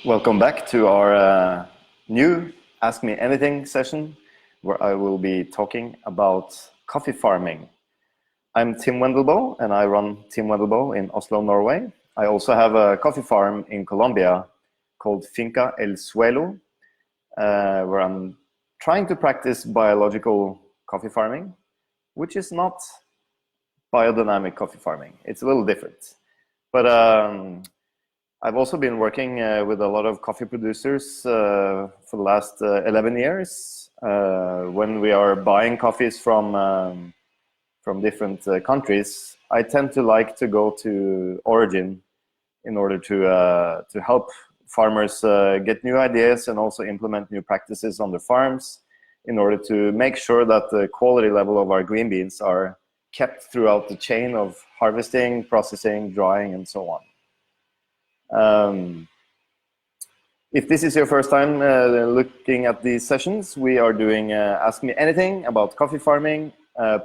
Welcome back to our new Ask Me Anything session, where I will be talking about coffee farming. I'm Tim Wendelboe, and I run Tim Wendelboe in Oslo, Norway. I also have a coffee farm in Colombia called Finca El Suelo, where I'm trying to practice biological coffee farming, which is not biodynamic coffee farming. It's a little different. But I've also been working with a lot of coffee producers for the last 11 years. When we are buying coffees from different countries, I tend to like to go to origin in order to help farmers get new ideas and also implement new practices on their farms in order to make sure that the quality level of our green beans are kept throughout the chain of harvesting, processing, drying, and so on. If this is your first time looking at these sessions, we are doing Ask Me Anything about coffee farming.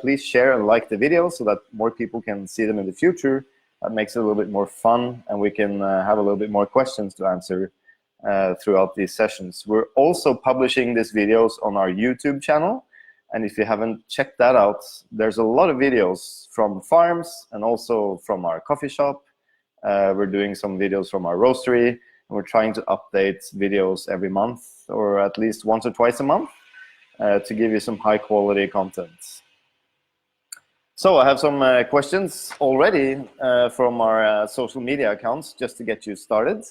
Please share and like the video so that more people can see them in the future. That makes it a little bit more fun, and we can have a little bit more questions to answer throughout these sessions. We're also publishing these videos on our YouTube channel, and if you haven't checked that out, there's a lot of videos from farms and also from our coffee shop. We're doing some videos from our roastery, and we're trying to update videos every month, or at least once or twice a month, to give you some high quality content. So I have some questions already from our social media accounts, just to get you started.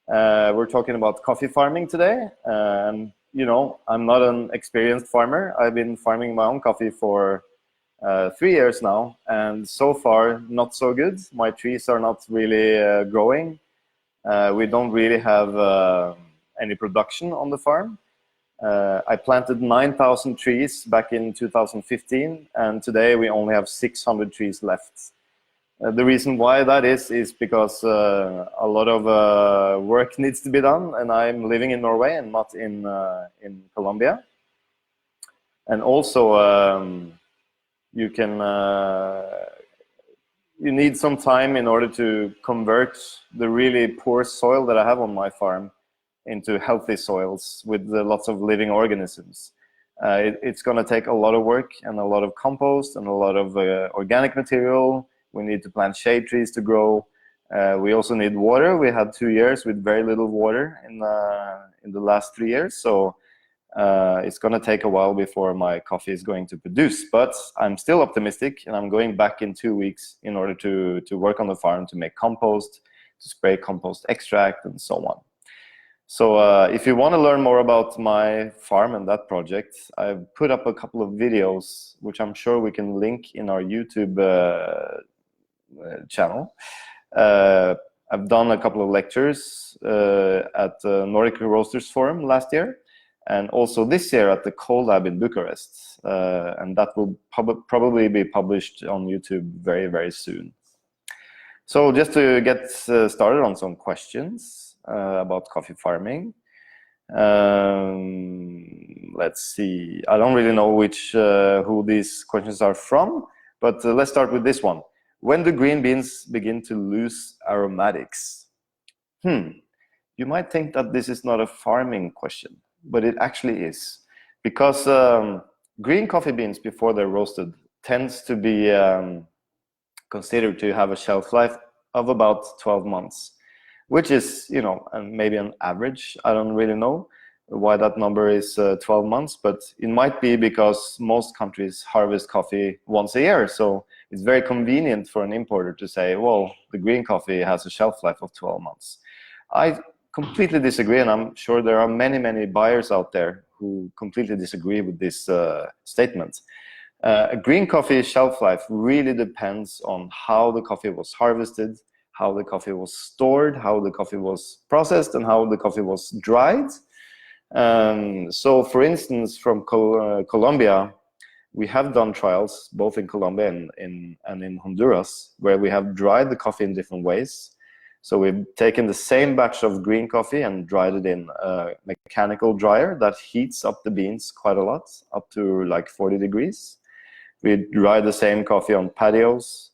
We're talking about coffee farming today, and you know, I'm not an experienced farmer. I've been farming my own coffee for 3 years now, and so far not so good. My trees are not really growing. We don't really have any production on the farm. I planted 9,000 trees back in 2015, and today we only have 600 trees left. The reason why that is because a lot of work needs to be done, and I'm living in Norway and not in Colombia. And also you need some time in order to convert the really poor soil that I have on my farm into healthy soils with lots of living organisms. It's going to take a lot of work and a lot of compost and a lot of organic material. We need to plant shade trees to grow. We also need water. We had 2 years with very little water in the last 3 years, so it's going to take a while before my coffee is going to produce, but I'm still optimistic, and I'm going back in 2 weeks in order to work on the farm, to make compost, to spray compost extract, and so on. So if you want to learn more about my farm and that project, I've put up a couple of videos, which I'm sure we can link in our YouTube channel. I've done a couple of lectures at the Nordic Roasters Forum last year, and also this year at the Cold Lab in Bucharest, and that will probably be published on YouTube very, very soon. So just to get started on some questions about coffee farming. Let's see, I don't really know who these questions are from, but let's start with this one. When do green beans begin to lose aromatics? You might think that this is not a farming question, but it actually is, because green coffee beans before they're roasted tends to be considered to have a shelf life of about 12 months, which is, you know, maybe an average. I don't really know why that number is 12 months, but it might be because most countries harvest coffee once a year, so it's very convenient for an importer to say, well, the green coffee has a shelf life of 12 months. I completely disagree, and I'm sure there are many, many buyers out there who completely disagree with this statement. A green coffee shelf life really depends on how the coffee was harvested, how the coffee was stored, how the coffee was processed, and how the coffee was dried. So for instance, from Colombia, we have done trials both in Colombia and in Honduras, where we have dried the coffee in different ways. So we've taken the same batch of green coffee and dried it in a mechanical dryer that heats up the beans quite a lot, up to like 40 degrees. We dry the same coffee on patios,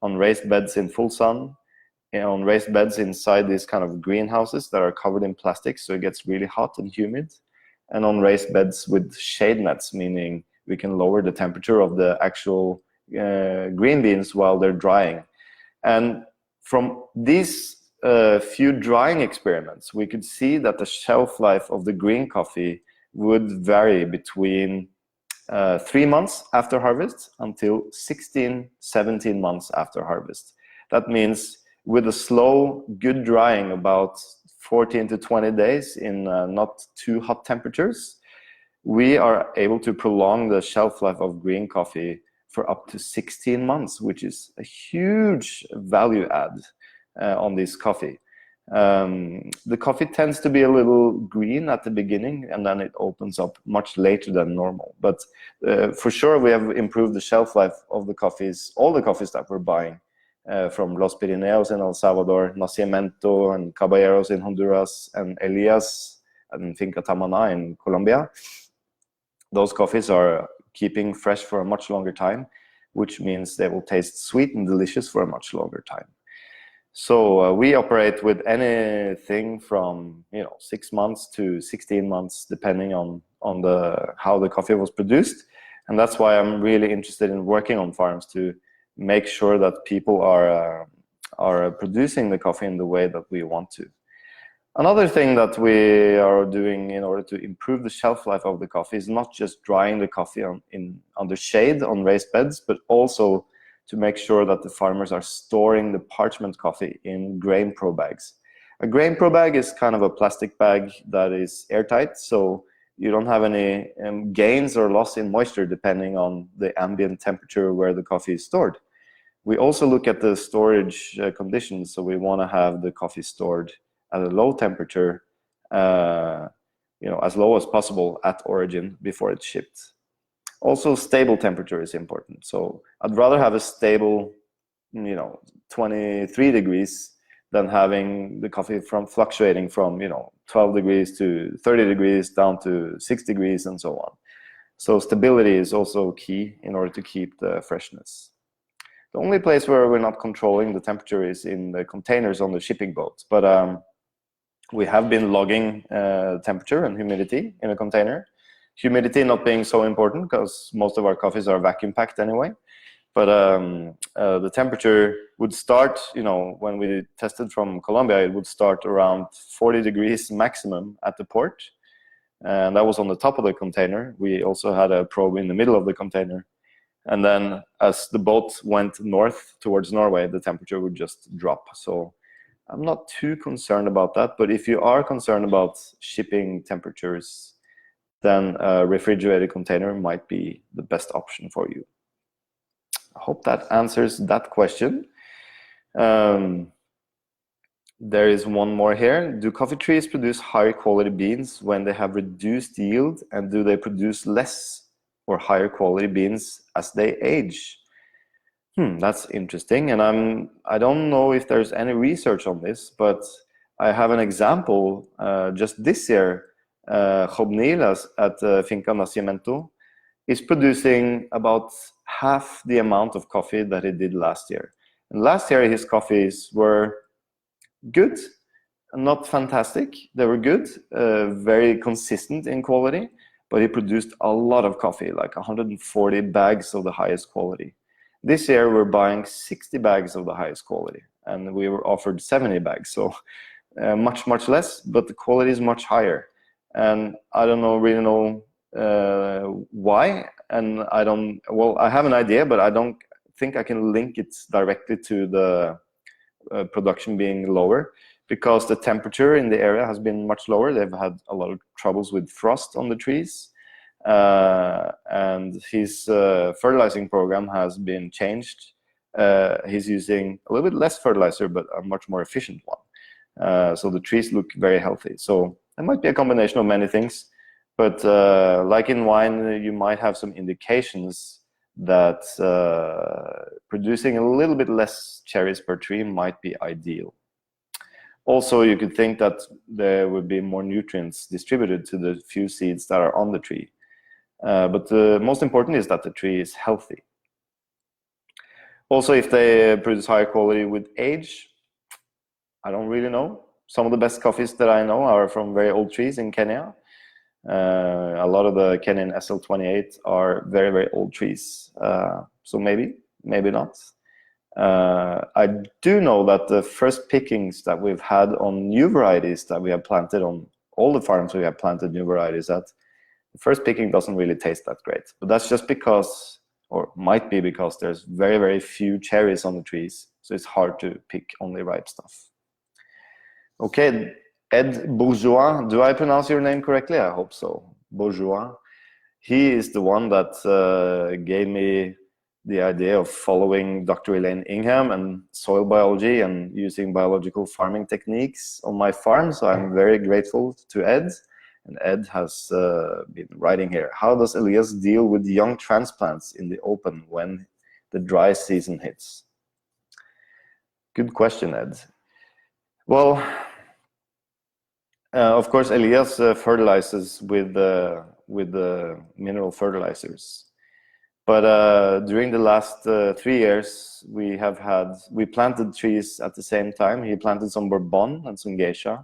on raised beds in full sun, on raised beds inside these kind of greenhouses that are covered in plastic, so it gets really hot and humid, and on raised beds with shade nets, meaning we can lower the temperature of the actual green beans while they're drying. And from these few drying experiments, we could see that the shelf life of the green coffee would vary between 3 months after harvest until 16, 17 months after harvest. That means with a slow, good drying, about 14 to 20 days in not too hot temperatures, we are able to prolong the shelf life of green coffee for up to 16 months, which is a huge value add on this coffee. The coffee tends to be a little green at the beginning, and then it opens up much later than normal. But for sure, we have improved the shelf life of the coffees, all the coffees that we're buying from Los Pirineos in El Salvador, Nacimiento and Caballeros in Honduras, and Elias and Finca Tamana in Colombia. Those coffees are keeping fresh for a much longer time, which means they will taste sweet and delicious for a much longer time. So we operate with anything from 6 months to 16 months, depending on how the coffee was produced, and that's why I'm really interested in working on farms to make sure that people are producing the coffee in the way that we want to. Another thing that we are doing in order to improve the shelf life of the coffee is not just drying the coffee under shade on raised beds, but also to make sure that the farmers are storing the parchment coffee in grain pro bags. A grain pro bag is kind of a plastic bag that is airtight, so you don't have any gains or loss in moisture depending on the ambient temperature where the coffee is stored. We also look at the storage conditions, so we want to have the coffee stored at a low temperature, as low as possible at origin before it's shipped. Also, stable temperature is important. So I'd rather have a stable, 23 degrees than having the coffee fluctuating from 12 degrees to 30 degrees down to 6 degrees and so on. So stability is also key in order to keep the freshness. The only place where we're not controlling the temperature is in the containers on the shipping boats. But we have been logging temperature and humidity in a container. Humidity not being so important because most of our coffees are vacuum packed anyway. But the temperature would start, when we tested from Colombia, it would start around 40 degrees maximum at the port. And that was on the top of the container. We also had a probe in the middle of the container. And then as the boat went north towards Norway, the temperature would just drop. So I'm not too concerned about that. But if you are concerned about shipping temperatures, then a refrigerated container might be the best option for you. I hope that answers that question. There is one more here. Do coffee trees produce higher quality beans when they have reduced yield, and do they produce less or higher quality beans as they age? That's interesting, and I don't know if there's any research on this, but I have an example just this year. Jobnilas at Finca Nacimiento is producing about half the amount of coffee that he did last year. And last year his coffees were good, not fantastic. They were good, very consistent in quality, but he produced a lot of coffee, like 140 bags of the highest quality. This year we're buying 60 bags of the highest quality, and we were offered 70 bags, so much less, but the quality is much higher. And I don't really know why, and I have an idea, but I don't think I can link it directly to the production being lower, because the temperature in the area has been much lower. They've had a lot of troubles with frost on the trees, and his fertilizing program has been changed. He's using a little bit less fertilizer, but a much more efficient one. So the trees look very healthy. So it might be a combination of many things, but like in wine, you might have some indications that producing a little bit less cherries per tree might be ideal. Also, you could think that there would be more nutrients distributed to the few seeds that are on the tree. But the most important is that the tree is healthy. Also, if they produce higher quality with age, I don't really know. Some of the best coffees that I know are from very old trees in Kenya. A lot of the Kenyan SL28 are very, very old trees. So maybe not. I do know that the first pickings that we've had on new varieties that we have planted on all the farms we have planted new varieties at, the first picking doesn't really taste that great. But that's just because, or might be because, there's very, very few cherries on the trees. So it's hard to pick only ripe stuff. Okay, Ed Bourgeois, do I pronounce your name correctly? I hope so. Bourgeois. He is the one that gave me the idea of following Dr. Elaine Ingham and soil biology and using biological farming techniques on my farm. So I'm very grateful to Ed. And Ed has been writing here. How does Elias deal with young transplants in the open when the dry season hits? Good question, Ed. Well, of course, Elias fertilizes with the mineral fertilizers. But during the last 3 years, we planted trees at the same time. He planted some Bourbon and some Geisha.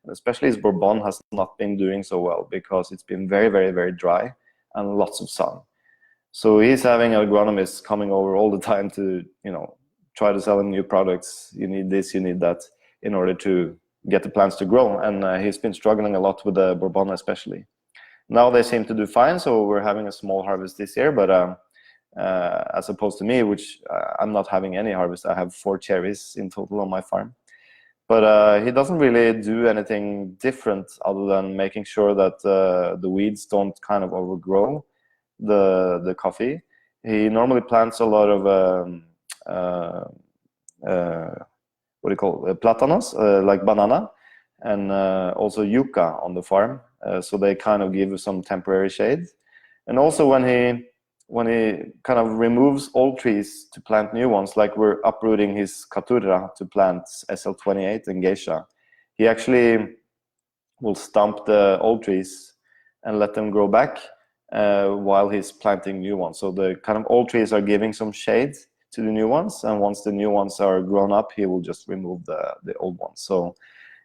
And especially his Bourbon has not been doing so well because it's been very, very, very dry and lots of sun. So he's having agronomists coming over all the time to, try to sell him new products. You need this, you need that, in order to get the plants to grow. And he's been struggling a lot with the Bourbon especially. Now they seem to do fine, so we're having a small harvest this year, but as opposed to me, which I'm not having any harvest. I have 4 cherries in total on my farm. But he doesn't really do anything different other than making sure that the weeds don't kind of overgrow the coffee. He normally plants a lot of what do you call it? Platanos, like banana, and also yucca on the farm. So they kind of give some temporary shade. And also when he kind of removes old trees to plant new ones, like we're uprooting his Caturra to plant SL28 and Geisha, he actually will stump the old trees and let them grow back while he's planting new ones. So the kind of old trees are giving some shade to the new ones, and once the new ones are grown up, he will just remove the old ones. So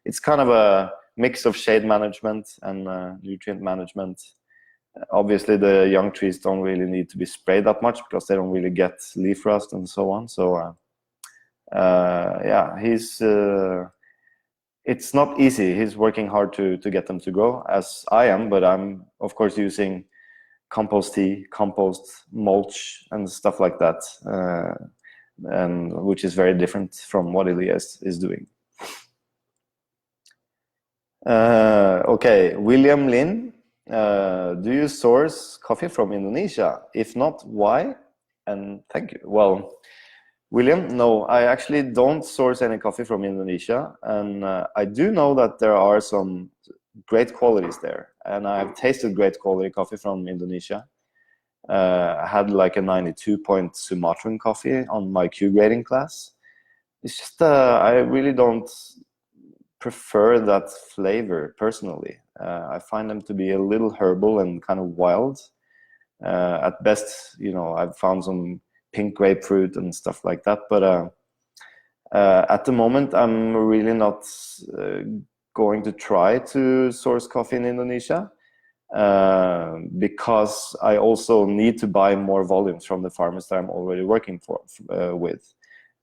it's kind of a mix of shade management and nutrient management. Obviously, the young trees don't really need to be sprayed that much because they don't really get leaf rust and so on. So yeah, it's not easy. He's working hard to get them to grow, as I am, but I'm of course using compost tea, compost mulch and stuff like that, and which is very different from what Elias is doing. Okay, William Lin, do you source coffee from Indonesia? If not, why? And thank you. Well, William, no, I actually don't source any coffee from Indonesia, and I do know that there are some great qualities there, and I've tasted great quality coffee from Indonesia. I had like a 92-point Sumatran coffee on my Q grading class. It's just I really don't prefer that flavor personally. I find them to be a little herbal and kind of wild. At best, I've found some pink grapefruit and stuff like that, but at the moment I'm really not going to try to source coffee in Indonesia because I also need to buy more volumes from the farmers that I'm already working with.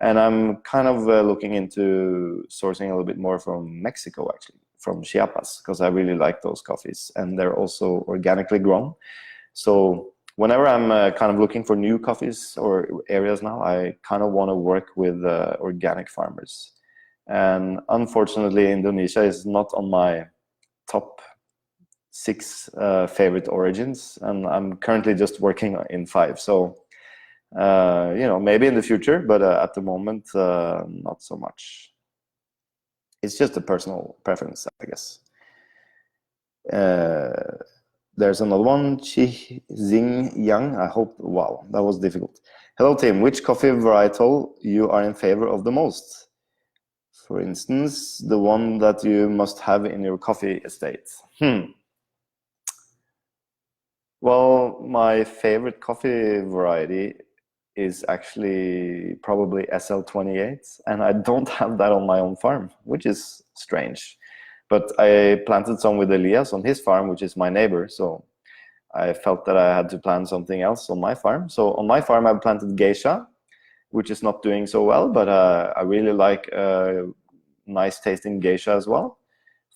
And I'm kind of looking into sourcing a little bit more from Mexico, actually, from Chiapas, because I really like those coffees, and they're also organically grown. So whenever I'm kind of looking for new coffees or areas now, I kind of want to work with organic farmers. And unfortunately, Indonesia is not on my top 6 favorite origins, and I'm currently just working in 5. So maybe in the future, but at the moment, not so much. It's just a personal preference, I guess. There's another one, Chi Xing Yang. I hope, wow, that was difficult. Hello, Tim. Which coffee varietal you are in favor of the most? For instance, the one that you must have in your coffee estate. Well, my favorite coffee variety is actually probably SL28, and I don't have that on my own farm, which is strange. But I planted some with Elias on his farm, which is my neighbor, so I felt that I had to plant something else on my farm. So on my farm I planted geisha, which is not doing so well, but I really like nice tasting geisha as well.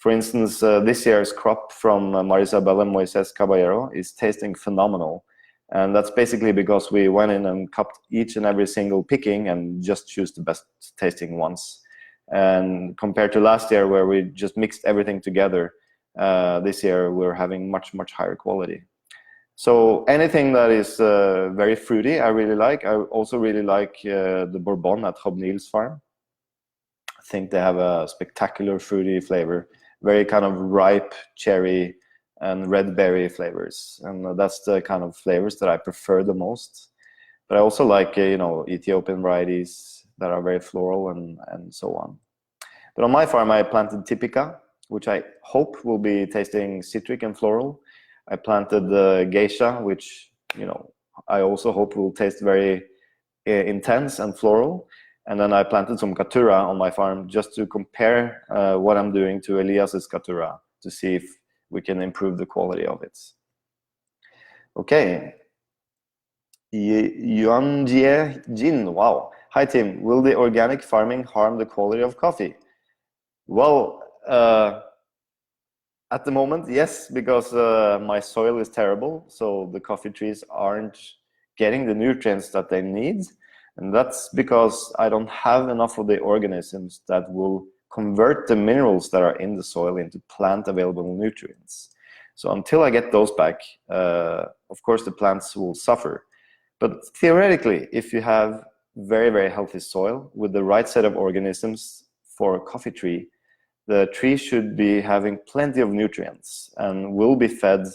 For instance, this year's crop from Marisabella Moises Caballero is tasting phenomenal. And that's basically because we went in and cupped each and every single picking and just choose the best tasting ones. And compared to last year where we just mixed everything together, this year we're having much, much higher quality. So anything that is very fruity, I really like. I also really like the Bourbon at Hobnil's farm. I think they have a spectacular fruity flavor, very kind of ripe cherry and red berry flavors, and that's the kind of flavors that I prefer the most. But I also like you know, Ethiopian varieties that are very floral and so on. But on my farm I planted Typica, which I hope will be tasting citric and floral. I planted the geisha, which, you know, I also hope will taste very intense and floral. And then I planted some Caturra on my farm just to compare what I'm doing to Elias's Caturra to see if we can improve the quality of it. Okay. Yuanjie Jin, wow. Hi Tim, will the organic farming harm the quality of coffee? Well, at the moment, yes, because my soil is terrible, so the coffee trees aren't getting the nutrients that they need. And that's because I don't have enough of the organisms that will convert the minerals that are in the soil into plant available nutrients. So until I get those back, of course the plants will suffer. But theoretically, if you have very, very healthy soil with the right set of organisms for a coffee tree, the tree should be having plenty of nutrients and will be fed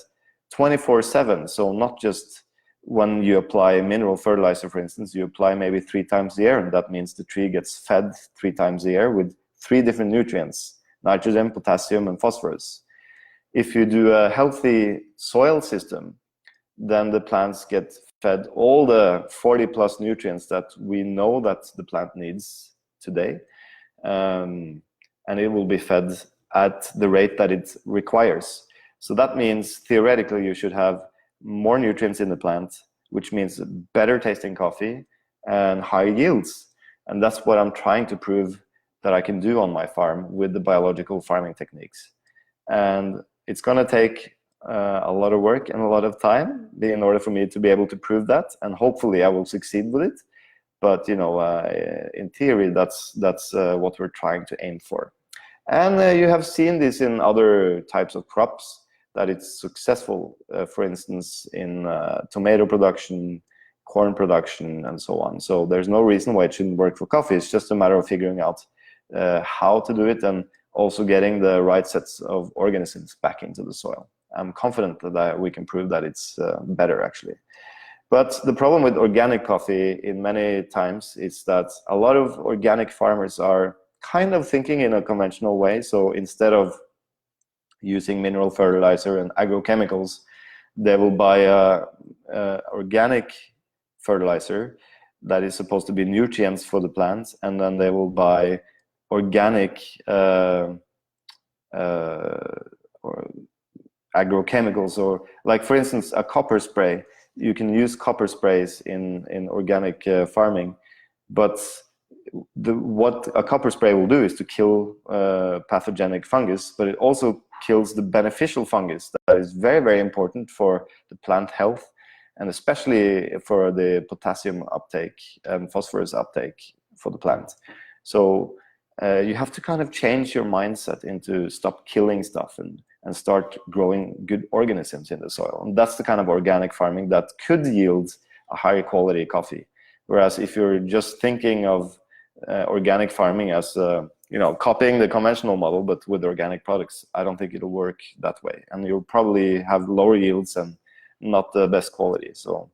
24/7. So not just when you apply mineral fertilizer, for instance, you apply maybe 3 times a year, and that means the tree gets fed 3 times a year with 3 different nutrients: nitrogen, potassium, and phosphorus. If you do a healthy soil system, then the plants get fed all the 40+ nutrients that we know that the plant needs today. And it will be fed at the rate that it requires. So that means theoretically you should have more nutrients in the plant, which means better tasting coffee and higher yields. And that's what I'm trying to prove that I can do on my farm with the biological farming techniques. And it's going to take a lot of work and a lot of time in order for me to be able to prove that. And hopefully I will succeed with it. But you know, in theory, that's what we're trying to aim for. And you have seen this in other types of crops, that it's successful, for instance, in tomato production, corn production, and so on. So there's no reason why it shouldn't work for coffee. It's just a matter of figuring out how to do it and also getting the right sets of organisms back into the soil. I'm confident that we can prove that it's better, actually. But the problem with organic coffee in many times is that a lot of organic farmers are kind of thinking in a conventional way. So instead of using mineral fertilizer and agrochemicals, they will buy organic fertilizer that is supposed to be nutrients for the plants, and then they will buy organic or agrochemicals, or like, for instance, a copper spray. You can use copper sprays in organic farming, but what a copper spray will do is to kill pathogenic fungus, but it also kills the beneficial fungus that is very, very important for the plant health, and especially for the potassium uptake and phosphorus uptake for the plant. So you have to kind of change your mindset into stop killing stuff and start growing good organisms in the soil. And that's the kind of organic farming that could yield a higher quality coffee. Whereas if you're just thinking of organic farming as you know, copying the conventional model but with organic products, I don't think it'll work that way, and you'll probably have lower yields and not the best quality. So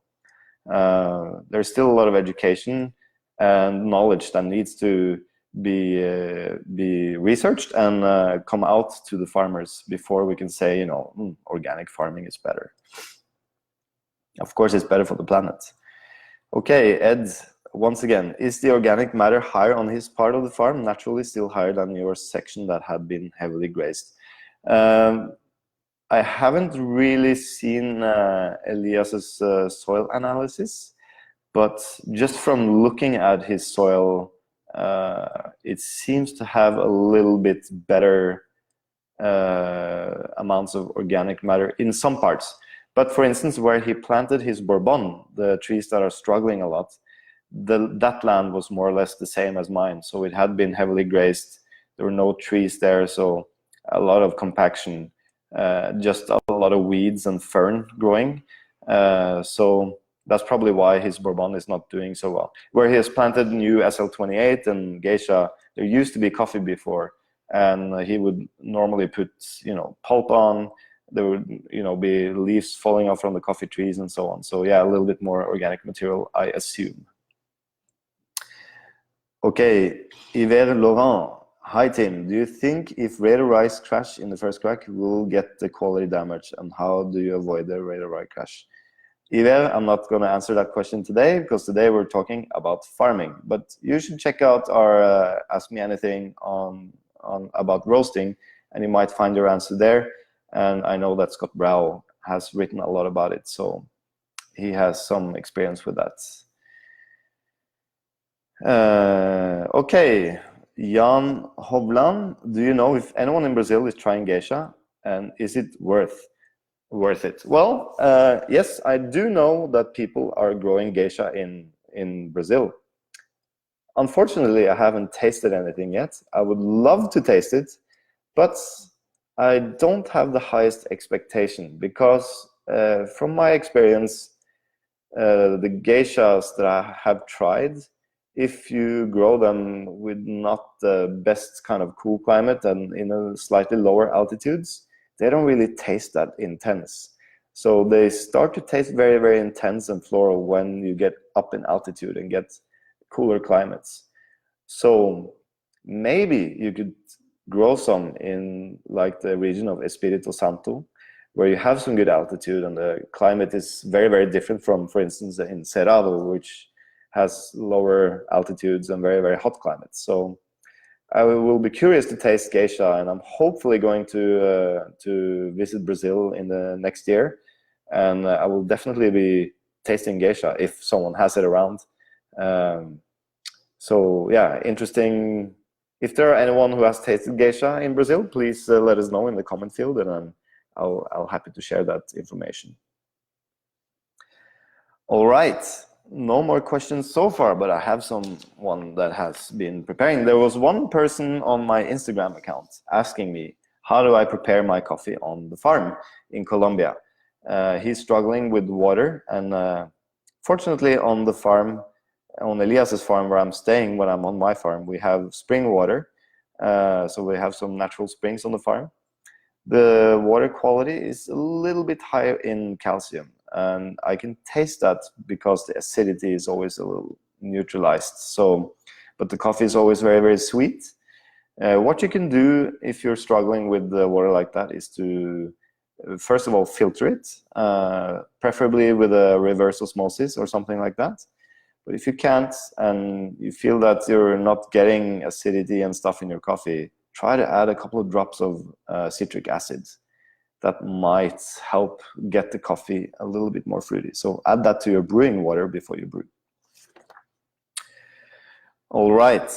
there's still a lot of education and knowledge that needs to be researched and come out to the farmers before we can say, you know, organic farming is better. Of course, it's better for the planet. Okay, Ed, once again, is the organic matter higher on his part of the farm, naturally still higher than your section that had been heavily grazed? I haven't really seen Elias's soil analysis, but just from looking at his soil, it seems to have a little bit better amounts of organic matter in some parts. But for instance, where he planted his Bourbon, the trees that are struggling a lot, that land was more or less the same as mine. So it had been heavily grazed. There were no trees there, so a lot of compaction, just a lot of weeds and fern growing. So that's probably why his Bourbon is not doing so well. Where he has planted new SL28 and Geisha, there used to be coffee before, and he would normally put, pulp on. There would, be leaves falling off from the coffee trees and so on. So yeah, a little bit more organic material, I assume. Okay, Yver Laurent. Hi Tim, do you think if radar rice crash in the first crack will get the quality damage, and how do you avoid the radar rice crash? Yver, I'm not going to answer that question today because today we're talking about farming, but you should check out our Ask Me Anything on about roasting, and you might find your answer there. And I know that Scott Brow has written a lot about it, so he has some experience with that. Okay, Jan Hovland, do you know if anyone in Brazil is trying geisha, and is it worth it? Well, yes, I do know that people are growing geisha in Brazil. Unfortunately, I haven't tasted anything yet. I would love to taste it, but I don't have the highest expectation because from my experience, the geishas that I have tried, if you grow them with not the best kind of cool climate and in a slightly lower altitudes, they don't really taste that intense. So they start to taste very, very intense and floral when you get up in altitude and get cooler climates. So maybe you could grow some in like the region of Espírito Santo, where you have some good altitude and the climate is very, very different from, for instance, in Cerrado, which has lower altitudes and very, very hot climates. So I will be curious to taste geisha, and I'm hopefully going to visit Brazil in the next year, and I will definitely be tasting geisha if someone has it around. So yeah, interesting. If there are anyone who has tasted geisha in Brazil, please let us know in the comment field, and I'll happy to share that information. All right. No more questions so far, but I have someone that has been preparing. There was one person on my Instagram account asking me, how do I prepare my coffee on the farm in Colombia? He's struggling with water, and fortunately on the farm, on Elias's farm where I'm staying when I'm on my farm, we have spring water. So we have some natural springs on the farm. The water quality is a little bit higher in calcium, and I can taste that because the acidity is always a little neutralized. So, but the coffee is always very, very sweet. What you can do if you're struggling with the water like that is to, first of all, filter it, preferably with a reverse osmosis or something like that. But if you can't, and you feel that you're not getting acidity and stuff in your coffee, try to add a couple of drops of citric acid. That might help get the coffee a little bit more fruity. So add that to your brewing water before you brew. All right.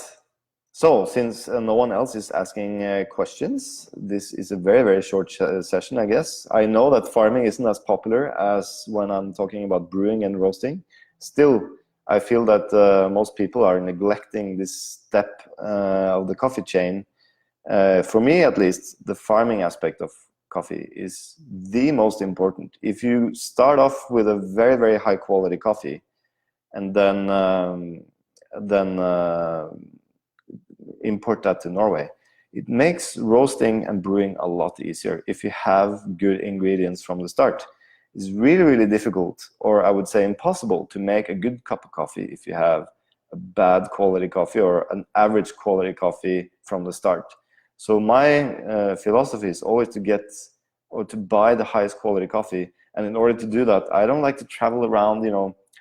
So since no one else is asking questions, this is a very, very short session, I guess. I know that farming isn't as popular as when I'm talking about brewing and roasting. Still, I feel that most people are neglecting this step of the coffee chain. For me, at least, the farming aspect of coffee is the most important. If you start off with a very, very high quality coffee, and then import that to Norway, it makes roasting and brewing a lot easier if you have good ingredients from the start. It's really, really difficult, or I would say impossible, to make a good cup of coffee if you have a bad quality coffee or an average quality coffee from the start. So my philosophy is always to get or to buy the highest quality coffee. And in order to do that, I don't like to travel around,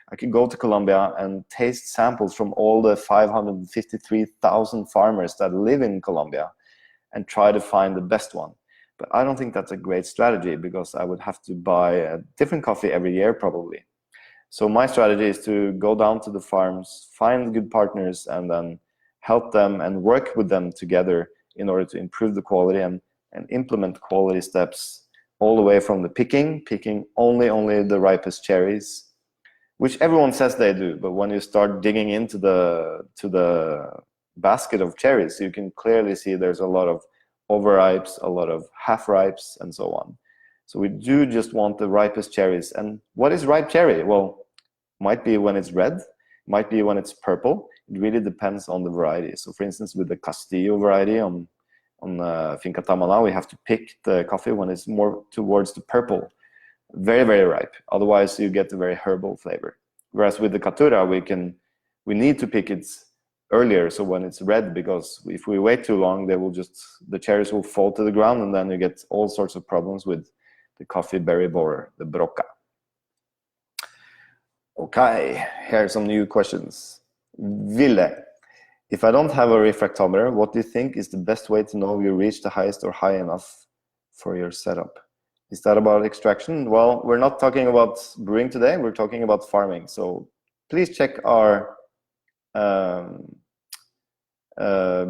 I could go to Colombia and taste samples from all the 553,000 farmers that live in Colombia and try to find the best one. But I don't think that's a great strategy, because I would have to buy a different coffee every year probably. So my strategy is to go down to the farms, find good partners, and then help them and work with them together in order to improve the quality and implement quality steps all the way from the picking only the ripest cherries, which everyone says they do. But when you start digging into the basket of cherries, you can clearly see there's a lot of overripes, a lot of half ripes, and so on. So we do just want the ripest cherries. And what is ripe cherry? Well, might be when it's red, might be when it's purple. It really depends on the variety. So for instance, with the Castillo variety on Finca Tamana, we have to pick the coffee when it's more towards the purple. Very, very ripe. Otherwise, you get a very herbal flavor. Whereas with the Caturra, we need to pick it earlier, so when it's red, because if we wait too long, the cherries will fall to the ground, and then you get all sorts of problems with the coffee berry borer, the broca. Okay, here are some new questions. Ville, if I don't have a refractometer, what do you think is the best way to know you reach the highest or high enough for your setup? Is that about extraction? Well, we're not talking about brewing today, we're talking about farming. So please check our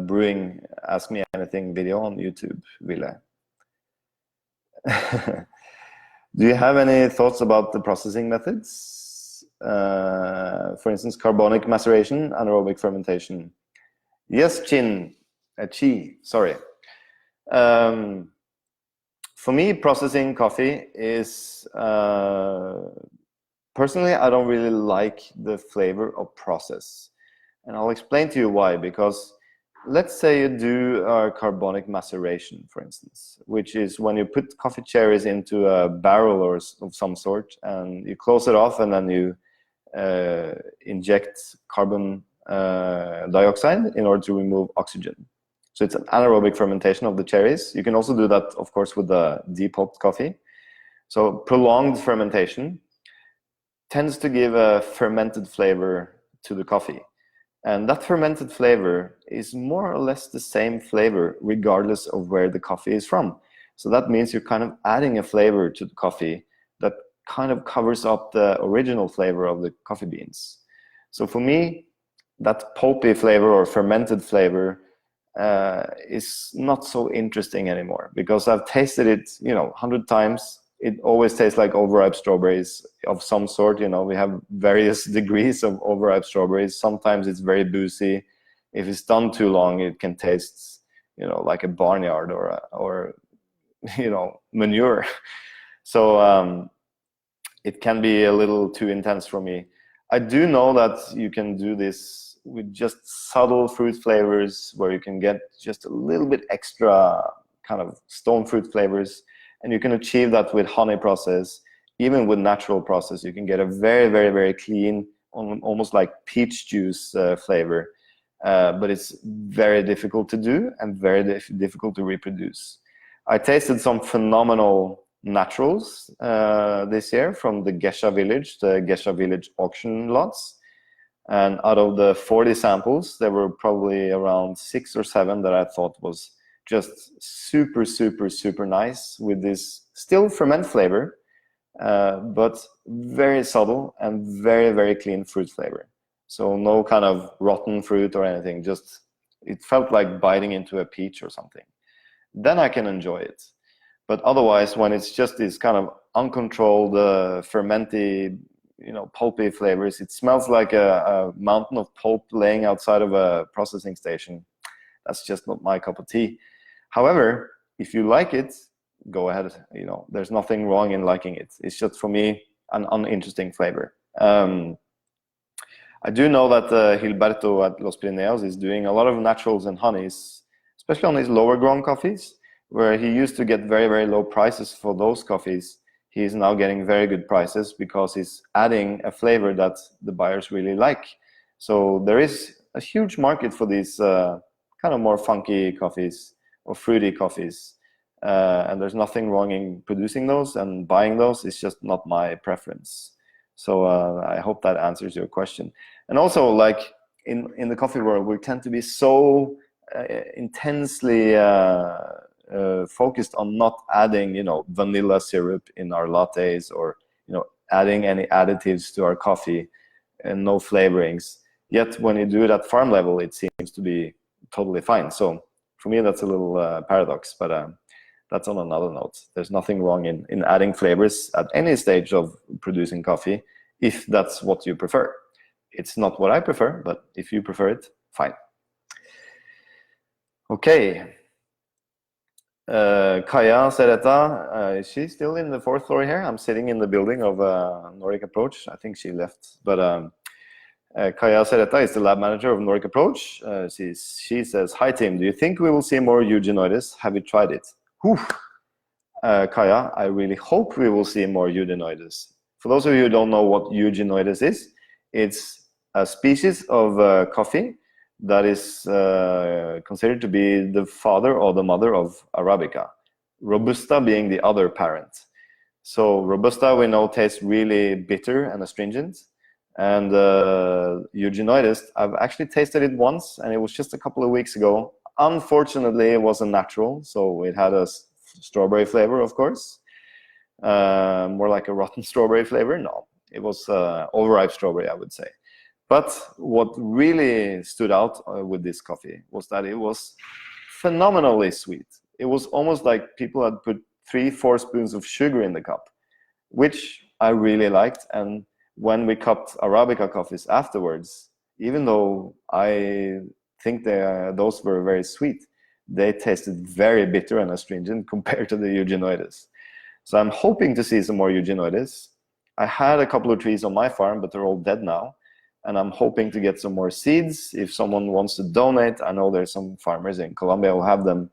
brewing Ask Me Anything video on YouTube, Ville. Do you have any thoughts about the processing methods? For instance, carbonic maceration, anaerobic fermentation. Yes, sorry. For me, processing coffee is, personally, I don't really like the flavor of process. And I'll explain to you why. Because let's say you do a carbonic maceration, for instance, which is when you put coffee cherries into a barrel or of some sort, and you close it off, and then you inject carbon dioxide in order to remove oxygen. So it's an anaerobic fermentation of the cherries. You can also do that, of course, with the depulped coffee. So prolonged fermentation tends to give a fermented flavor to the coffee. And that fermented flavor is more or less the same flavor regardless of where the coffee is from. So that means you're kind of adding a flavor to the coffee that kind of covers up the original flavor of the coffee beans. So for me, that pulpy flavor or fermented flavor is not so interesting anymore, because I've tasted it, 100 times. It always tastes like overripe strawberries of some sort. We have various degrees of overripe strawberries. Sometimes it's very boozy. If it's done too long, it can taste, like a barnyard or manure. So it can be a little too intense for me. I do know that you can do this with just subtle fruit flavors, where you can get just a little bit extra kind of stone fruit flavors. And you can achieve that with honey process. Even with natural process, you can get a very, very, very clean, almost like peach juice flavor. But it's very difficult to do and very difficult to reproduce. I tasted some phenomenal naturals this year from the Gesha Village auction lots. And out of the 40 samples, there were probably around 6 or 7 that I thought was just super, super, super nice, with this still ferment flavor, but very subtle and very, very clean fruit flavor. So no kind of rotten fruit or anything, just it felt like biting into a peach or something. Then I can enjoy it. But otherwise, when it's just this kind of uncontrolled, fermenty, pulpy flavors, it smells like a mountain of pulp laying outside of a processing station. That's just not my cup of tea. However, if you like it, go ahead. There's nothing wrong in liking it. It's just, for me, an uninteresting flavor. I do know that Gilberto at Los Pirineos is doing a lot of naturals and honeys, especially on his lower grown coffees, where he used to get very, very low prices for those coffees. He is now getting very good prices because he's adding a flavor that the buyers really like. So there is a huge market for these kind of more funky coffees or fruity coffees. And there's nothing wrong in producing those and buying those. It's just not my preference. So I hope that answers your question. And also, like in the coffee world, we tend to be so intensely focused on not adding, you know, vanilla syrup in our lattes, or, you know, adding any additives to our coffee, and no flavorings. Yet when you do it at farm level, it seems to be totally fine. So for me, that's a little paradox, but that's on another note. There's nothing wrong in adding flavors at any stage of producing coffee, if that's what you prefer. It's not what I prefer, but if you prefer it, fine. Okay. Kaja Sereta, she's still in the 4th floor here. I'm sitting in the building of Nordic Approach. I think she left, but Kaja Sereta is the lab manager of Nordic Approach. She says, "Hi team, do you think we will see more Eugenoides? Have you tried it?" Whew. Kaja, I really hope we will see more Eugenoides. For those of you who don't know what Eugenoides is, it's a species of coffee that is considered to be the father or the mother of Arabica, Robusta being the other parent. So Robusta, we know, tastes really bitter and astringent, and Eugenoides, I've actually tasted it once, and it was just a couple of weeks ago. Unfortunately, it wasn't natural, so it had a strawberry flavor, of course, more like a rotten strawberry flavor. No, it was overripe strawberry, I would say. But what really stood out with this coffee was that it was phenomenally sweet. It was almost like people had put 3-4 spoons of sugar in the cup, which I really liked. And when we cupped Arabica coffees afterwards, even though I think those were very sweet, they tasted very bitter and astringent compared to the Eugenoides. So I'm hoping to see some more Eugenoides. I had a couple of trees on my farm, but they're all dead now. And I'm hoping to get some more seeds. If someone wants to donate, I know there's some farmers in Colombia who have them,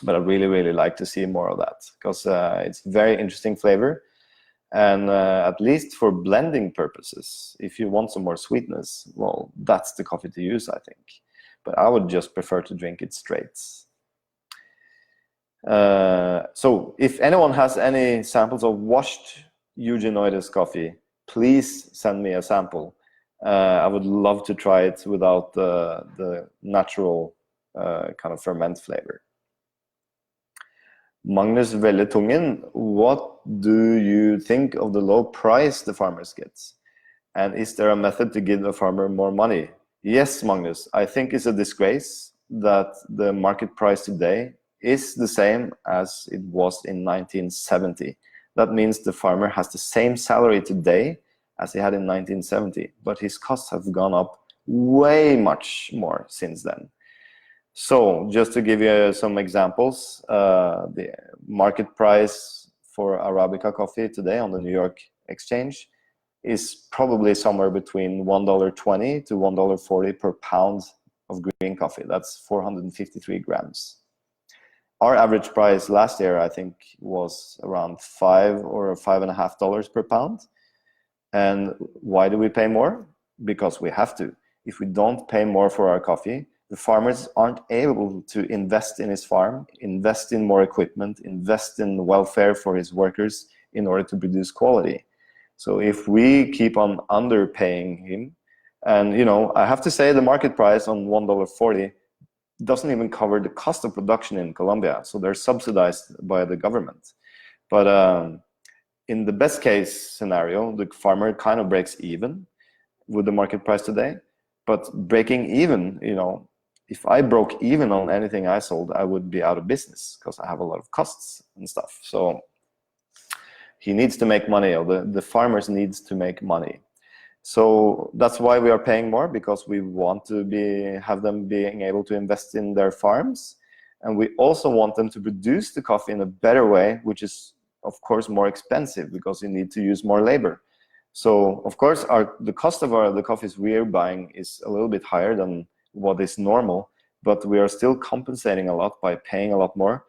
but I really, really like to see more of that, because it's very interesting flavor. And at least for blending purposes, if you want some more sweetness, well, that's the coffee to use, I think. But I would just prefer to drink it straight. So if anyone has any samples of washed Eugenoides coffee, please send me a sample. I would love to try it without the natural kind of ferment flavor. Magnus Velletungen, what do you think of the low price the farmers get? And is there a method to give the farmer more money? Yes, Magnus, I think it's a disgrace that the market price today is the same as it was in 1970. That means the farmer has the same salary today as he had in 1970, but his costs have gone up way much more since then. So just to give you some examples, the market price for Arabica coffee today on the New York Exchange is probably somewhere between $1.20 to $1.40 per pound of green coffee. That's 453 grams. Our average price last year, I think, was around $5 or $5.50 per pound. And why do we pay more? Because we have to. If we don't pay more for our coffee, the farmers aren't able to invest in his farm, invest in more equipment, invest in welfare for his workers in order to produce quality. So if we keep on underpaying him, and you know, I have to say the market price on $1.40 doesn't even cover the cost of production in Colombia, so they're subsidized by the government. But in the best case scenario, the farmer kind of breaks even with the market price today. But breaking even, you know, if I broke even on anything I sold, I would be out of business because I have a lot of costs and stuff. So he needs to make money, or the farmers needs to make money. So that's why we are paying more, because we want to have them being able to invest in their farms. And we also want them to produce the coffee in a better way, which is of course more expensive because you need to use more labor. So of course the cost of the coffees we are buying is a little bit higher than what is normal, but we are still compensating a lot by paying a lot more.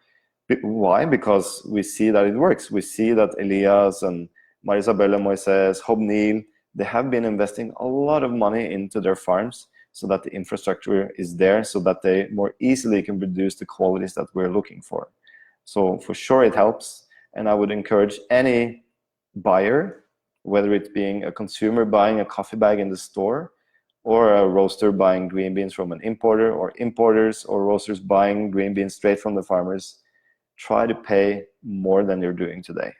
Why? Because we see that it works. We see that Elias and Marisabella Moises, Hobnil, they have been investing a lot of money into their farms so that the infrastructure is there, so that they more easily can produce the qualities that we're looking for. So for sure it helps, and I would encourage any buyer whether it's being a consumer buying a coffee bag in the store, or a roaster buying green beans from an importer, or importers or roasters buying green beans straight from the farmers, try to pay more than you're doing today.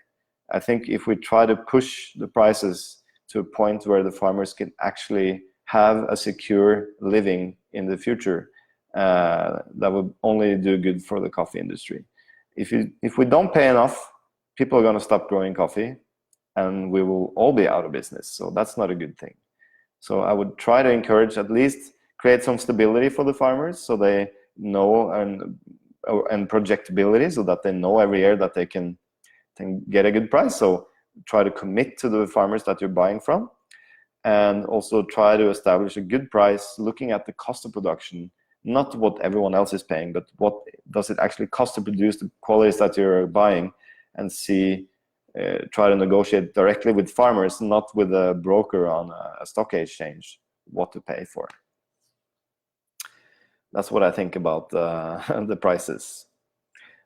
I think if we try to push the prices to a point where the farmers can actually have a secure living in the future, that would only do good for the coffee industry. If we don't pay enough, people are going to stop growing coffee, and we will all be out of business. So that's not a good thing. So I would try to encourage, at least create some stability for the farmers, so they know, and projectability, so that they know every year that they can get a good price. So try to commit to the farmers that you're buying from, and also try to establish a good price, looking at the cost of production, not what everyone else is paying, but what does it actually cost to produce the qualities that you're buying, and try to negotiate directly with farmers, not with a broker on a stock exchange, what to pay for. That's what I think about the prices.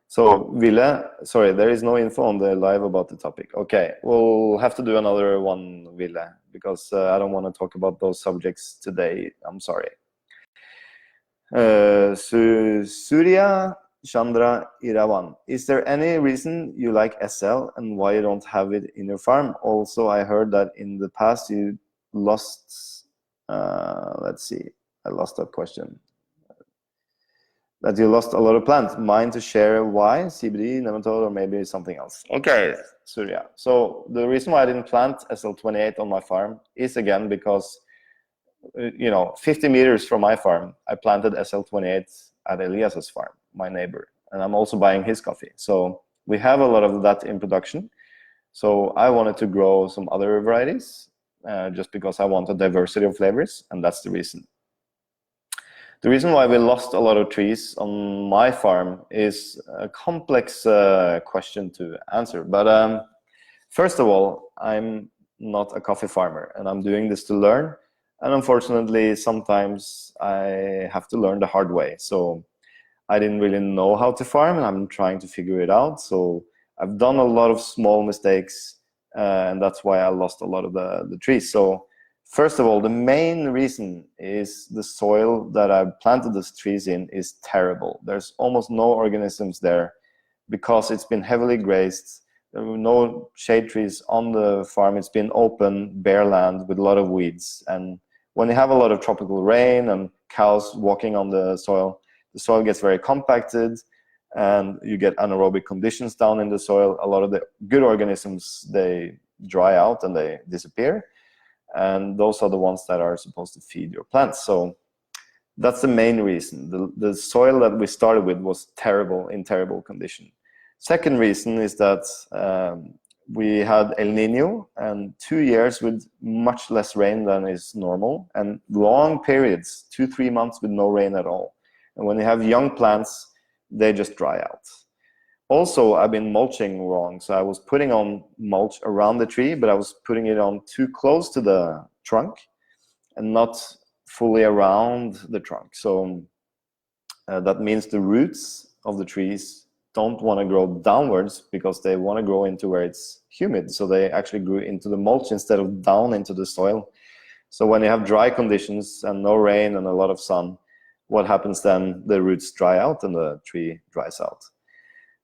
So Ville, sorry, there is no info on the live about the topic. Okay, we'll have to do another one, Ville, because I don't want to talk about those subjects today. I'm sorry. Surya Chandra Irawan, is there any reason you like SL and why you don't have it in your farm? Also, I heard that in the past you lost, let's see, I lost that question. That you lost a lot of plants. Mind to share why? CBD, nematode, or maybe something else? Okay, Surya. So the reason why I didn't plant SL28 on my farm is, again, because 50 meters from my farm, I planted SL28 at Elias's farm, my neighbor, and I'm also buying his coffee. So we have a lot of that in production. So I wanted to grow some other varieties, just because I want a diversity of flavors, and that's the reason. The reason why we lost a lot of trees on my farm is a complex question to answer. But first of all, I'm not a coffee farmer, and I'm doing this to learn. And unfortunately, sometimes I have to learn the hard way. So I didn't really know how to farm, and I'm trying to figure it out. So I've done a lot of small mistakes, and that's why I lost a lot of the trees. So first of all, the main reason is the soil that I've planted these trees in is terrible. There's almost no organisms there because it's been heavily grazed. There were no shade trees on the farm. It's been open, bare land with a lot of weeds. And when you have a lot of tropical rain and cows walking on the soil gets very compacted, and you get anaerobic conditions down in the soil. A lot of the good organisms, they dry out and they disappear. And those are the ones that are supposed to feed your plants. So that's the main reason. The soil that we started with was terrible, in terrible condition. Second reason is that we had El Nino, and 2 years with much less rain than is normal, and long periods, 2-3 months with no rain at all. And when you have young plants, they just dry out. Also, I've been mulching wrong. So I was putting on mulch around the tree, but I was putting it on too close to the trunk and not fully around the trunk. So that means the roots of the trees don't want to grow downwards because they want to grow into where it's humid. So they actually grew into the mulch instead of down into the soil. So when you have dry conditions and no rain and a lot of sun, what happens then? The roots dry out and the tree dries out.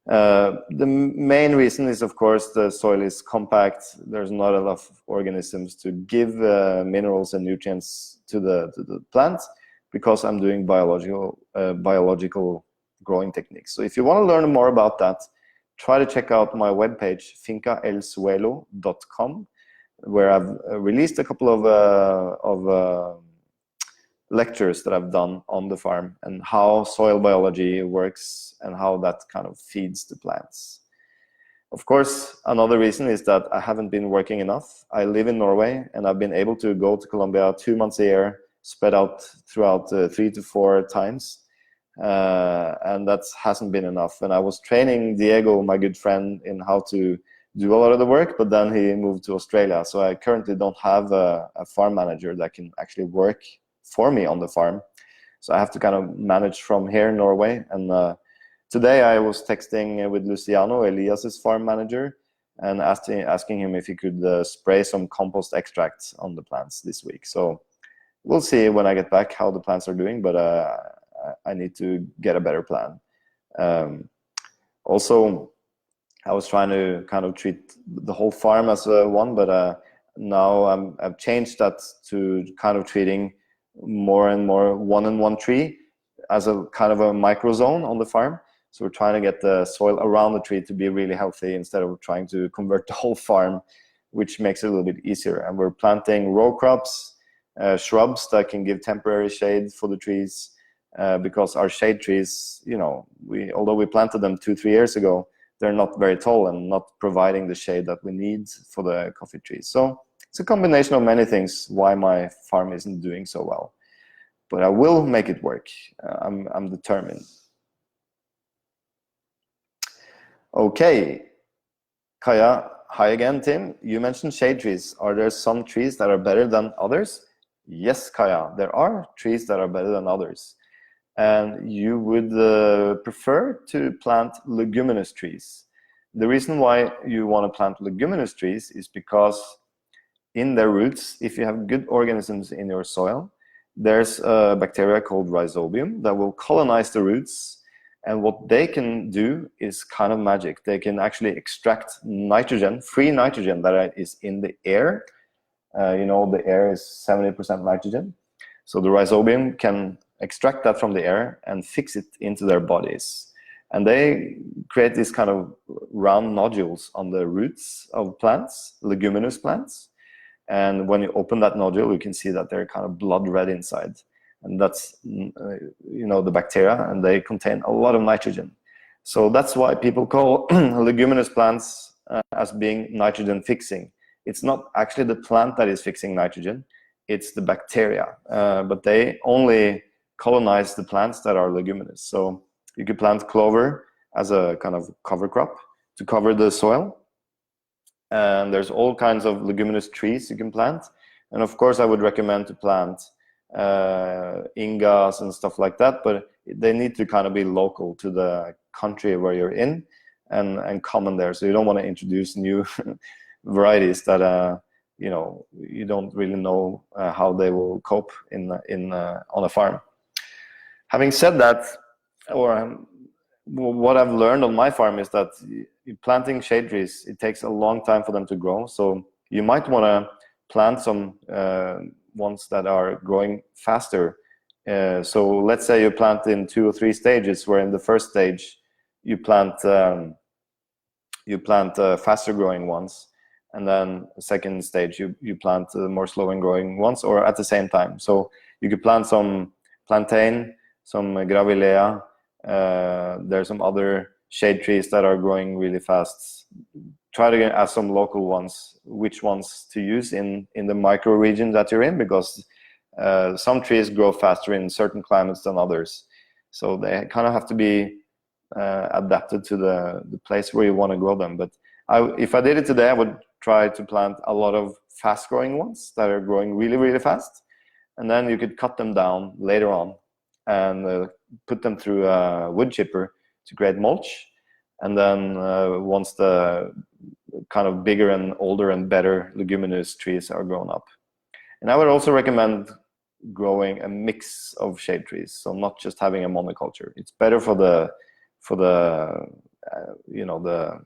The main reason is, of course, the soil is compact. There's not enough organisms to give minerals and nutrients to the plant, because I'm doing biological growing techniques. So if you want to learn more about that, try to check out my webpage, fincaelsuelo.com, where I've released a couple of lectures that I've done on the farm and how soil biology works and how that kind of feeds the plants. Of course, another reason is that I haven't been working enough. I live in Norway, and I've been able to go to Colombia 2 months a year, spread out throughout 3 to 4 times, and that hasn't been enough. And I was training Diego, my good friend, in how to do a lot of the work, but then he moved to Australia. So I currently don't have a farm manager that can actually work for me on the farm. So I have to kind of manage from here in Norway. And today I was texting with Luciano, Elias's farm manager, and asking him if he could spray some compost extract on the plants this week. So we'll see when I get back how the plants are doing, but I need to get a better plan. Also, I was trying to kind of treat the whole farm as one, but now I've changed that to kind of treating more and more one-on-one tree as a kind of a micro zone on the farm. So we're trying to get the soil around the tree to be really healthy instead of trying to convert the whole farm, which makes it a little bit easier. And we're planting row crops, shrubs that can give temporary shade for the trees, because our shade trees, you know, although we planted them 2-3 years ago, they're not very tall and not providing the shade that we need for the coffee trees. So it's a combination of many things why my farm isn't doing so well. But I will make it work. I'm determined. Okay, Kaja, hi again, Tim. You mentioned shade trees. Are there some trees that are better than others? Yes, Kaja, there are trees that are better than others. And you would prefer to plant leguminous trees. The reason why you want to plant leguminous trees is because in their roots, if you have good organisms in your soil, there's a bacteria called rhizobium that will colonize the roots. And what they can do is kind of magic. They can actually extract nitrogen, free nitrogen that is in the air. You know, the air is 70% nitrogen. So the rhizobium can extract that from the air and fix it into their bodies. And they create these kind of round nodules on the roots of plants, leguminous plants. And when you open that nodule, you can see that they're kind of blood red inside. And that's, you know, the bacteria, and they contain a lot of nitrogen. So that's why people call leguminous plants as being nitrogen fixing. It's not actually the plant that is fixing nitrogen, it's the bacteria. But they only colonize the plants that are leguminous. So you could plant clover as a kind of cover crop to cover the soil. And there's all kinds of leguminous trees you can plant. And of course, I would recommend to plant ingas and stuff like that, but they need to kind of be local to the country where you're in and common there. So you don't want to introduce new varieties that you know, you don't really know how they will cope on a farm. Having said that, what I've learned on my farm is that planting shade trees, it takes a long time for them to grow. So you might want to plant some ones that are growing faster. So let's say you plant in 2 or 3 stages, where in the first stage you plant faster growing ones, and then the second stage you plant more slow and growing ones, or at the same time. So you could plant some plantain, some gravilea. There's some other shade trees that are growing really fast. Try to ask some local ones which ones to use in the micro region that you're in, because some trees grow faster in certain climates than others. So they kind of have to be adapted to the place where you want to grow them. But if I did it today, I would try to plant a lot of fast growing ones that are growing really, really fast. And then you could cut them down later on and put them through a wood chipper to create mulch. And then once the kind of bigger and older and better leguminous trees are grown up. And I would also recommend growing a mix of shade trees, so not just having a monoculture. It's better for the you know, the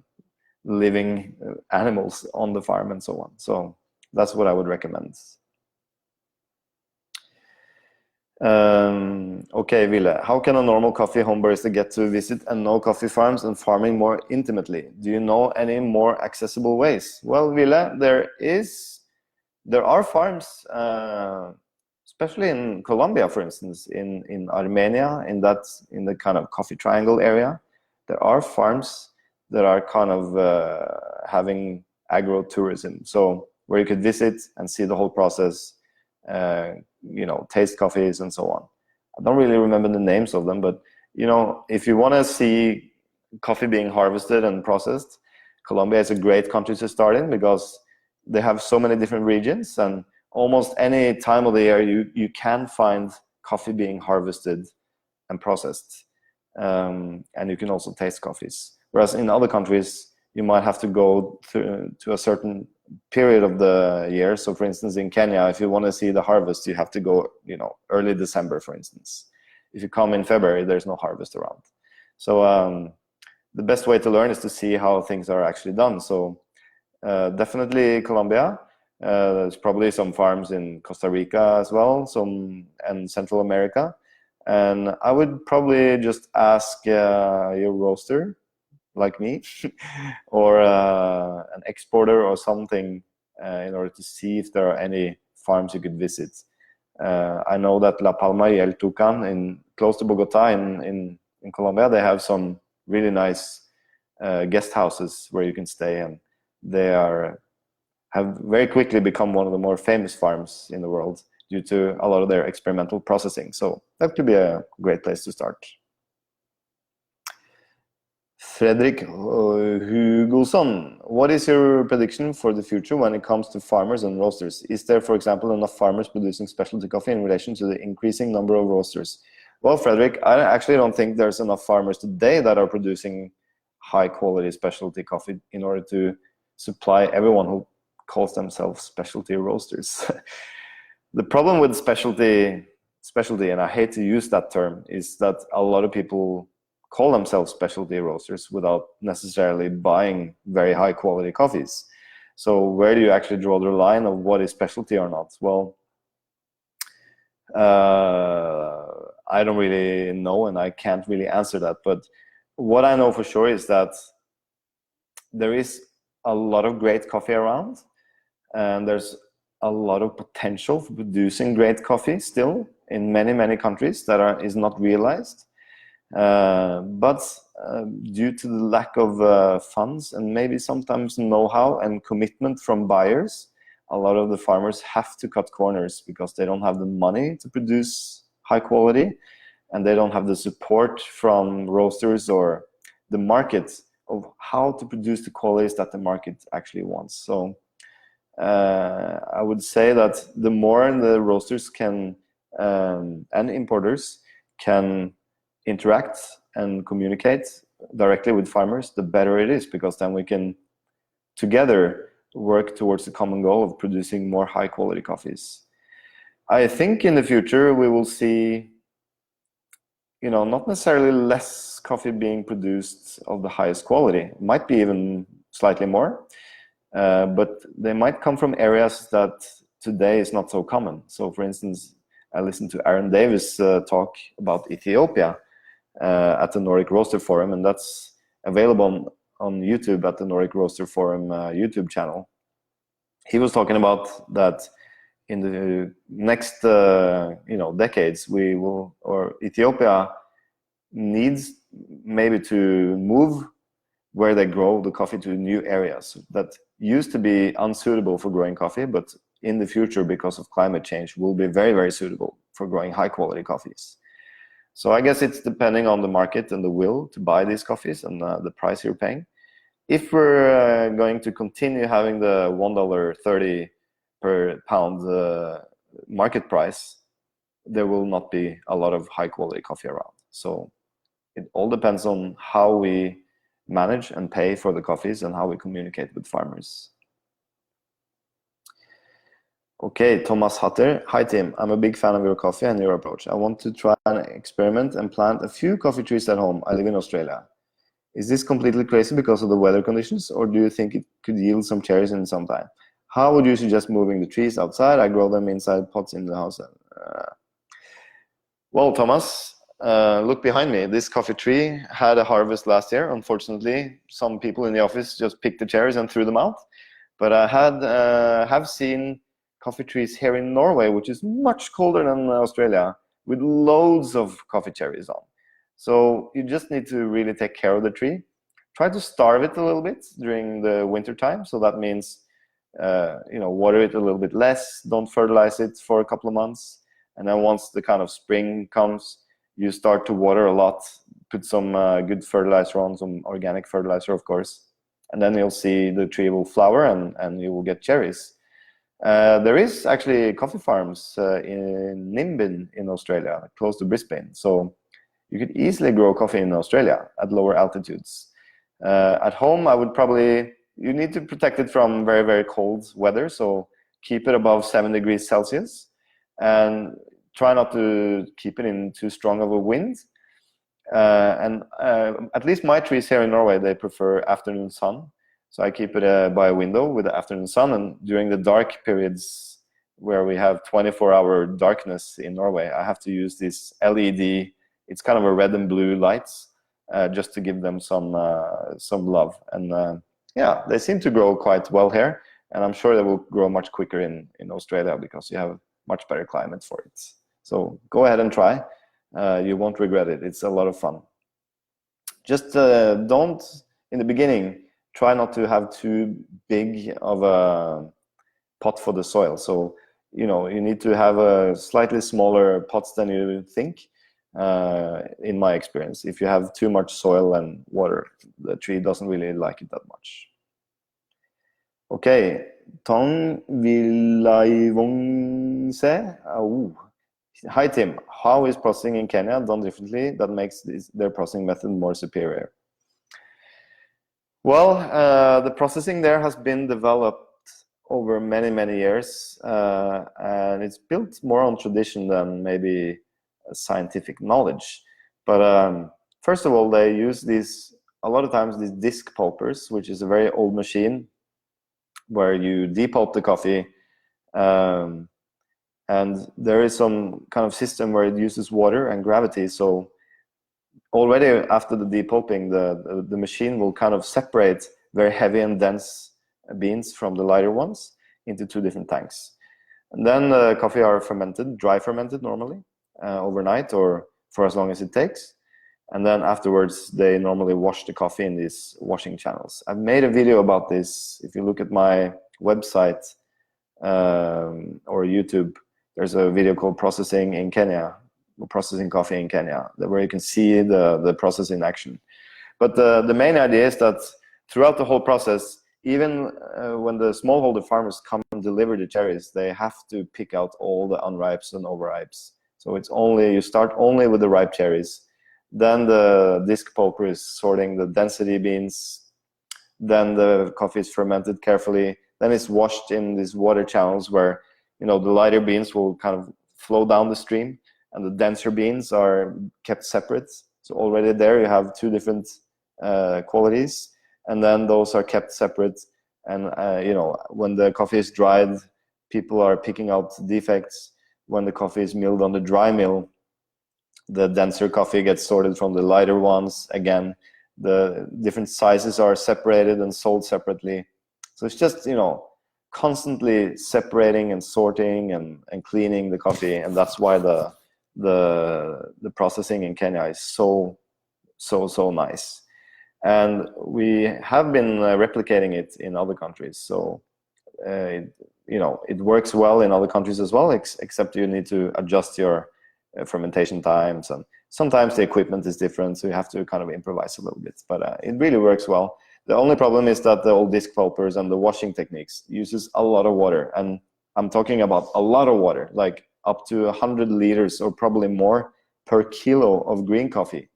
living animals on the farm and so on. So that's what I would recommend. Okay, Ville, how can a normal coffee home barista get to visit and know coffee farms and farming more intimately? Do you know any more accessible ways? Well, Ville, there are farms, especially in Colombia, for instance, in Armenia, in the kind of coffee triangle area. There are farms that are kind of having agro-tourism, so where you could visit and see the whole process, you know, taste coffees and so on. I don't really remember the names of them, but you know, if you want to see coffee being harvested and processed, Colombia is a great country to start in, because they have so many different regions, and almost any time of the year you can find coffee being harvested and processed, and you can also taste coffees. Whereas in other countries, you might have to go to a certain period of the year. So for instance, in Kenya, if you want to see the harvest, you have to go, early December, for instance. If you come in February, there's no harvest around. So the best way to learn is to see how things are actually done. So definitely Colombia. There's probably some farms in Costa Rica as well, and Central America. And I would probably just ask your roaster, like me, or an exporter or something, in order to see if there are any farms you could visit. I know that La Palma y El Tucan, close to Bogota in Colombia, they have some really nice guest houses where you can stay, and they have very quickly become one of the more famous farms in the world due to a lot of their experimental processing. So that could be a great place to start. Fredrik Hugoson, what is your prediction for the future when it comes to farmers and roasters? Is there, for example, enough farmers producing specialty coffee in relation to the increasing number of roasters? Well, Fredrik, I actually don't think there's enough farmers today that are producing high quality specialty coffee in order to supply everyone who calls themselves specialty roasters. The problem with specialty, and I hate to use that term, is that a lot of people call themselves specialty roasters without necessarily buying very high quality coffees. So where do you actually draw the line of what is specialty or not? Well, I don't really know, and I can't really answer that. But what I know for sure is that there is a lot of great coffee around, and there's a lot of potential for producing great coffee still in many, many countries that is not realized. But due to the lack of funds and maybe sometimes know-how and commitment from buyers, a lot of the farmers have to cut corners because they don't have the money to produce high quality, and they don't have the support from roasters or the market of how to produce the qualities that the market actually wants. So I would say that the more the roasters can and importers can interact and communicate directly with farmers, the better it is, because then we can together work towards the common goal of producing more high quality coffees. I think in the future we will see, not necessarily less coffee being produced of the highest quality. It might be even slightly more, but they might come from areas that today is not so common. So for instance, I listened to Aaron Davis talk about Ethiopia at the Nordic Roaster Forum, and that's available on YouTube at the Nordic Roaster Forum YouTube channel. He was talking about that in the next decades Ethiopia needs maybe to move where they grow the coffee to new areas that used to be unsuitable for growing coffee, but in the future, because of climate change, will be very, very suitable for growing high quality coffees. So I guess it's depending on the market and the will to buy these coffees and the price you're paying. If we're going to continue having the $1.30 per pound market price, there will not be a lot of high quality coffee around. So it all depends on how we manage and pay for the coffees and how we communicate with farmers. Okay, Thomas Hatter. Hi, Tim. I'm a big fan of your coffee and your approach. I want to try an experiment and plant a few coffee trees at home. I live in Australia. Is this completely crazy because of the weather conditions, or do you think it could yield some cherries in some time? How would you suggest moving the trees outside? I grow them inside pots in the house. Well, Thomas, look behind me. This coffee tree had a harvest last year. Unfortunately, some people in the office just picked the cherries and threw them out. But I have seen coffee trees here in Norway, which is much colder than Australia, with loads of coffee cherries on. So you just need to really take care of the tree. Try to starve it a little bit during the winter time. So that means, water it a little bit less. Don't fertilize it for a couple of months. And then once the kind of spring comes, you start to water a lot. Put some good fertilizer on, some organic fertilizer, of course. And then you'll see the tree will flower and you will get cherries. There is actually coffee farms in Nimbin in Australia, close to Brisbane. So you could easily grow coffee in Australia at lower altitudes. At home, I would probably, you need to protect it from very, very cold weather. So keep it above 7 degrees Celsius and try not to keep it in too strong of a wind. And at least my trees here in Norway, they prefer afternoon sun. So I keep it by a window with the afternoon sun, and during the dark periods where we have 24-hour darkness in Norway, I have to use this LED, it's kind of a red and blue lights, just to give them some love. And yeah, they seem to grow quite well here, and I'm sure they will grow much quicker in Australia because you have much better climate for it. So go ahead and try. You won't regret it. It's a lot of fun. Just don't, in the beginning, try not to have too big of a pot for the soil. So, you know, you need to have a slightly smaller pots than you think, in my experience. If you have too much soil and water, the tree doesn't really like it that much. Okay, Tong Vilaivongse. Oh. Hi Tim, how is processing in Kenya done differently that makes their processing method more superior? Well, the processing there has been developed over many, many years, and it's built more on tradition than maybe scientific knowledge. But first of all, they use a lot of times these disc pulpers, which is a very old machine where you depulp the coffee, and there is some kind of system where it uses water and gravity. So already after the depulping, the machine will kind of separate very heavy and dense beans from the lighter ones into two different tanks. And then the coffee are fermented, dry fermented normally, overnight or for as long as it takes. And then afterwards, they normally wash the coffee in these washing channels. I've made a video about this. If you look at my website or YouTube, there's a video called Processing in Kenya, Processing Coffee in Kenya, where you can see the process in action. But the main idea is that throughout the whole process, even when the smallholder farmers come and deliver the cherries, they have to pick out all the unripes and overripes. So it's only, you start only with the ripe cherries. Then the disc pulper is sorting the density beans. Then the coffee is fermented carefully. Then it's washed in these water channels where, you know, the lighter beans will kind of flow down the stream, and the denser beans are kept separate. So already there you have two different qualities, and then those are kept separate. And you know, when the coffee is dried, people are picking out defects. When the coffee is milled on the dry mill, the denser coffee gets sorted from the lighter ones. Again, the different sizes are separated and sold separately. So it's just, you know, constantly separating and sorting and cleaning the coffee, and that's why the processing in Kenya is so nice. And we have been replicating it in other countries. So you know, it works well in other countries as well, except you need to adjust your fermentation times, and sometimes the equipment is different, so you have to kind of improvise a little bit. But it really works well. The only problem is that the old disc pulpers and the washing techniques uses a lot of water, and I'm talking about a lot of water, like up to 100 liters or probably more per kilo of green coffee.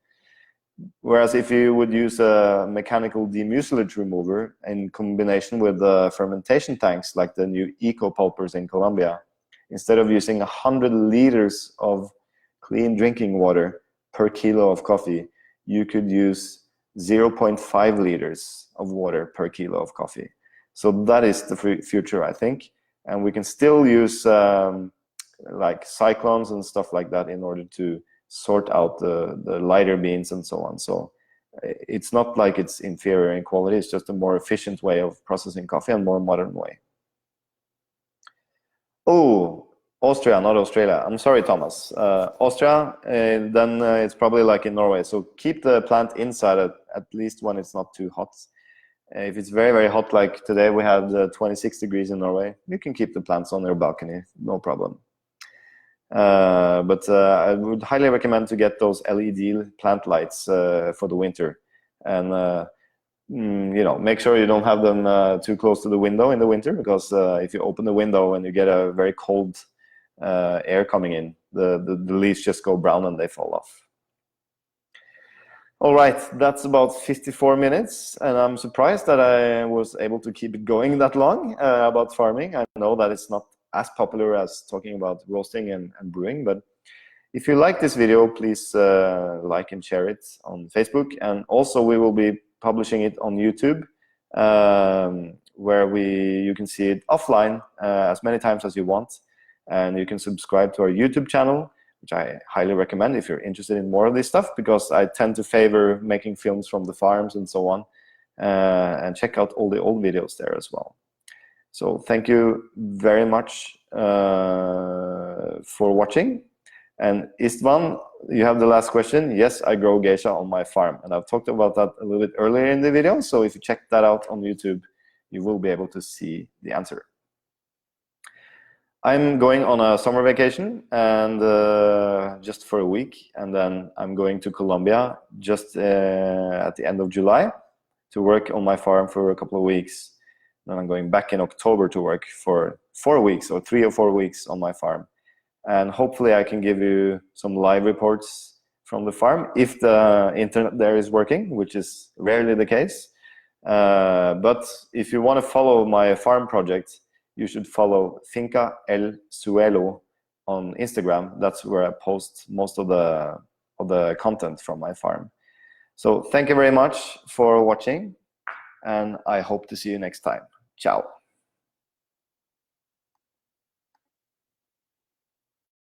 Whereas if you would use a mechanical demucilage remover in combination with the fermentation tanks, like the new eco pulpers in Colombia, instead of using 100 liters of clean drinking water per kilo of coffee, you could use 0.5 liters of water per kilo of coffee. So that is the future, I think. And we can still use like cyclones and stuff like that in order to sort out the lighter beans and so on. So it's not like it's inferior in quality, it's just a more efficient way of processing coffee and more modern way. Oh, Austria, not Australia. I'm sorry, Thomas. Austria, then it's probably like in Norway. So keep the plant inside at least when it's not too hot. If it's very, very hot, like today we had 26 degrees in Norway, you can keep the plants on your balcony, no problem. But I would highly recommend to get those LED plant lights for the winter. And you know, make sure you don't have them too close to the window in the winter, because if you open the window and you get a very cold air coming in, the leaves just go brown and they fall off. All right, that's about 54 minutes, and I'm surprised that I was able to keep it going that long about farming. I know that it's not as popular as talking about roasting and brewing, but if you like this video, please like and share it on Facebook, and also we will be publishing it on YouTube, where you can see it offline as many times as you want, and you can subscribe to our YouTube channel, which I highly recommend if you're interested in more of this stuff, because I tend to favor making films from the farms and so on, and check out all the old videos there as well. So thank you very much for watching. And Istvan, you have the last question. Yes, I grow geisha on my farm, and I've talked about that a little bit earlier in the video, so if you check that out on YouTube, you will be able to see the answer. I'm going on a summer vacation, and just for a week, and then I'm going to Colombia just at the end of July to work on my farm for a couple of weeks. Then I'm going back in October to work for 4 weeks, or 3 or 4 weeks on my farm. And hopefully I can give you some live reports from the farm if the internet there is working, which is rarely the case. But if you want to follow my farm project, you should follow Finca El Suelo on Instagram. That's where I post most of the content from my farm. So thank you very much for watching, and I hope to see you next time. Ciao.